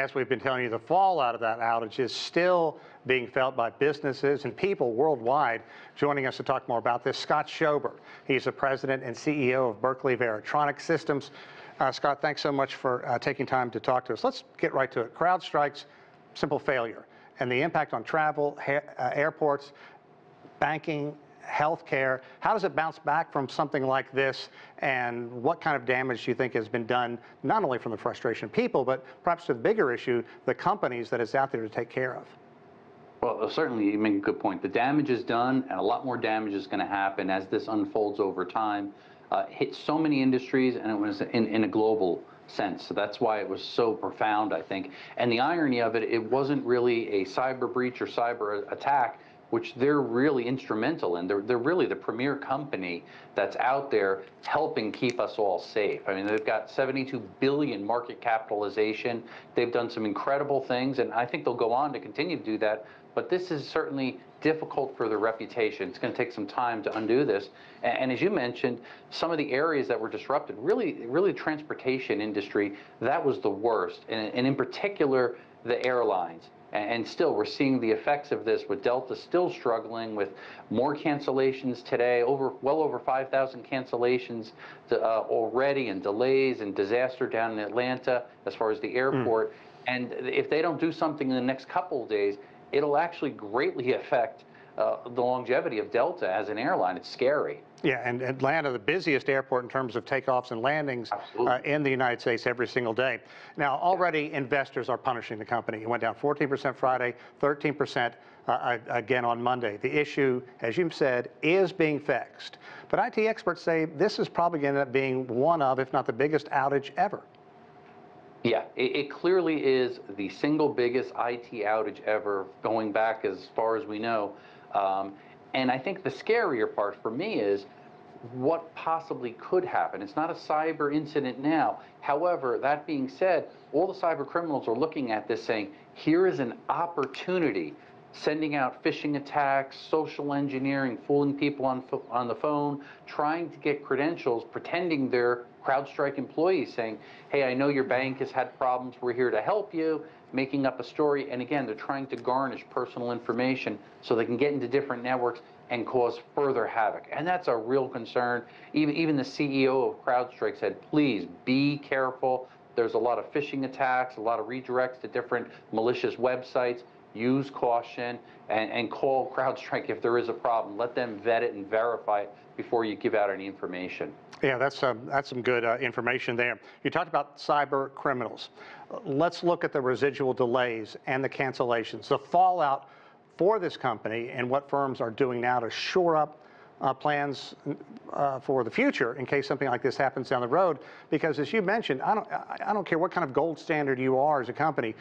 As we've been telling you, the fallout of that outage is still being felt by businesses and people worldwide. Joining us to talk more about this, Scott Schober. He's the president and CEO of Berkeley Varitronics Systems. Scott, thanks so much for taking time to talk to us. Let's get right to it. CrowdStrike's simple failure and the impact on travel, airports, banking, healthcare. How does it bounce back from something like this, and what kind of damage do you think has been done, not only from the frustration of people, but perhaps to the bigger issue, the companies that it's out there to take care of? Well, certainly you make a good point. The damage is done, and a lot more damage is going to happen as this unfolds over time. Hit so many industries, and it was in a global sense. So that's why it was so profound, I think. And the irony of it, it wasn't really a cyber breach or cyber attack, which they're really instrumental in. They're really the premier company that's out there helping keep us all safe. I mean, they've got 72 billion market capitalization. They've done some incredible things, and I think they'll go on to continue to do that. But this is certainly difficult for their reputation. It's going to take some time to undo this. And as you mentioned, some of the areas that were disrupted, really transportation industry, that was the worst. And in particular, the airlines. And still, we're seeing the effects of this with Delta still struggling with more cancellations today, well over 5,000 cancellations already, and delays and disaster down in Atlanta as far as the airport. And if they don't do something in the next couple of days, it'll actually greatly affect the longevity of Delta as an airline. It's scary. Yeah, and Atlanta, the busiest airport in terms of takeoffs and landings in the United States every single day. Now, already investors are punishing the company. It went down 14% Friday, 13% again on Monday. The issue, as you said, is being fixed. But IT experts say this is probably going to end up being one of, if not the biggest outage ever. Yeah, it clearly is the single biggest IT outage ever, going back as far as we know. And I think the scarier part for me is what possibly could happen. It's not a cyber incident now. However, that being said, all the cyber criminals are looking at this saying, here is an opportunity, sending out phishing attacks, social engineering, fooling people on the phone, trying to get credentials, pretending they're CrowdStrike employees, saying, hey, I know your bank has had problems, we're here to help you, making up a story. And again, they're trying to garnish personal information so they can get into different networks and cause further havoc. And that's a real concern. Even the CEO of CrowdStrike said, please be careful. There's a lot of phishing attacks, a lot of redirects to different malicious websites. Use caution and call CrowdStrike if there is a problem. Let them vet it and verify it before you give out any information. Yeah, that's some good information there. You talked about cyber criminals. Let's look at the residual delays and the cancellations, the fallout for this company, and what firms are doing now to shore up plans for the future in case something like this happens down the road. Because as you mentioned, I don't care what kind of gold standard you are as a company.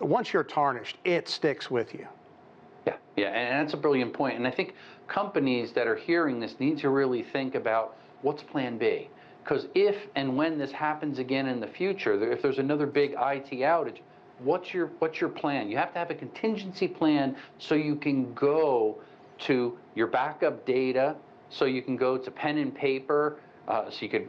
Once you're tarnished, it sticks with you. Yeah, and that's a brilliant point. And I think companies that are hearing this need to really think about what's plan B. Because if and when this happens again in the future, if there's another big IT outage, what's your plan? You have to have a contingency plan so you can go to your backup data, so you can go to pen and paper, so you could,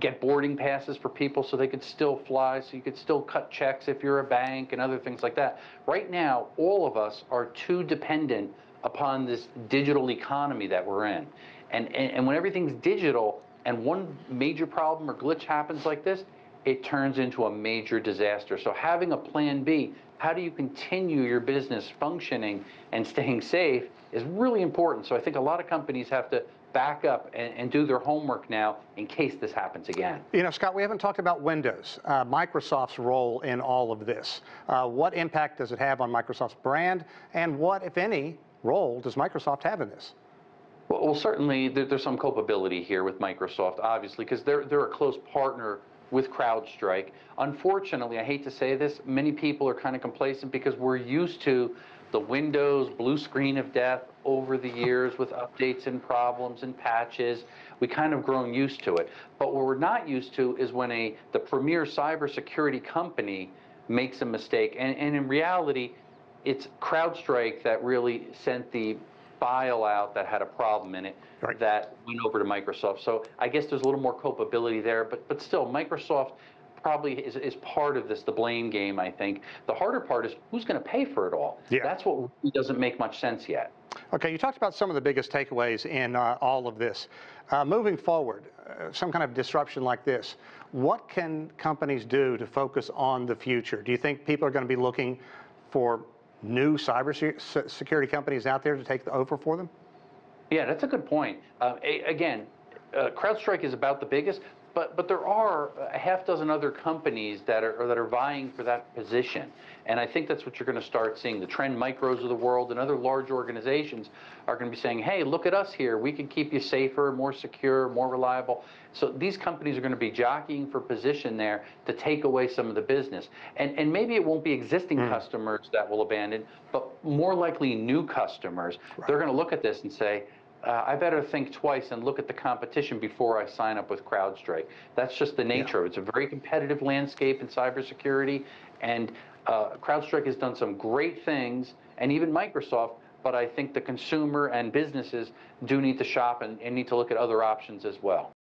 get boarding passes for people so they could still fly, so you could still cut checks if you're a bank and other things like that. Right now, all of us are too dependent upon this digital economy that we're in. And when everything's digital and one major problem or glitch happens like this, it turns into a major disaster. So having a plan B, how do you continue your business functioning and staying safe, is really important. So I think a lot of companies have to back up and do their homework now in case this happens again. Scott, we haven't talked about Windows, Microsoft's role in all of this. What impact does it have on Microsoft's brand, and what, if any, role does Microsoft have in this? Well, certainly there's some culpability here with Microsoft, obviously, because they're a close partner with CrowdStrike. Unfortunately, I hate to say this, many people are kind of complacent because we're used to the Windows blue screen of death over the years with updates and problems and patches. We kind of grown used to it. But what we're not used to is when the premier cybersecurity company makes a mistake. And in reality, it's CrowdStrike that really sent the file out that had a problem in it, right, that went over to Microsoft. So I guess there's a little more culpability there, but still, Microsoft probably is part of this, the blame game, I think. The harder part is who's going to pay for it all. Yeah. That's what really doesn't make much sense yet. Okay, you talked about some of the biggest takeaways in all of this. Moving forward, some kind of disruption like this, what can companies do to focus on the future? Do you think people are going to be looking for new cybersecurity companies out there to take over for them? Yeah, that's a good point. Again, CrowdStrike is about the biggest, but there are a half dozen other companies that are vying for that position, and I think that's what you're going to start seeing. The Trend Micros of the world and other large organizations are going to be saying, "Hey, look at us here. We can keep you safer, more secure, more reliable." So these companies are going to be jockeying for position there to take away some of the business, and maybe it won't be existing customers that will abandon, but more likely new customers. Right. They're going to look at this and say, I better think twice and look at the competition before I sign up with CrowdStrike. That's just the nature of it. It's a very competitive landscape in cybersecurity, and CrowdStrike has done some great things, and even Microsoft, but I think the consumer and businesses do need to shop and need to look at other options as well.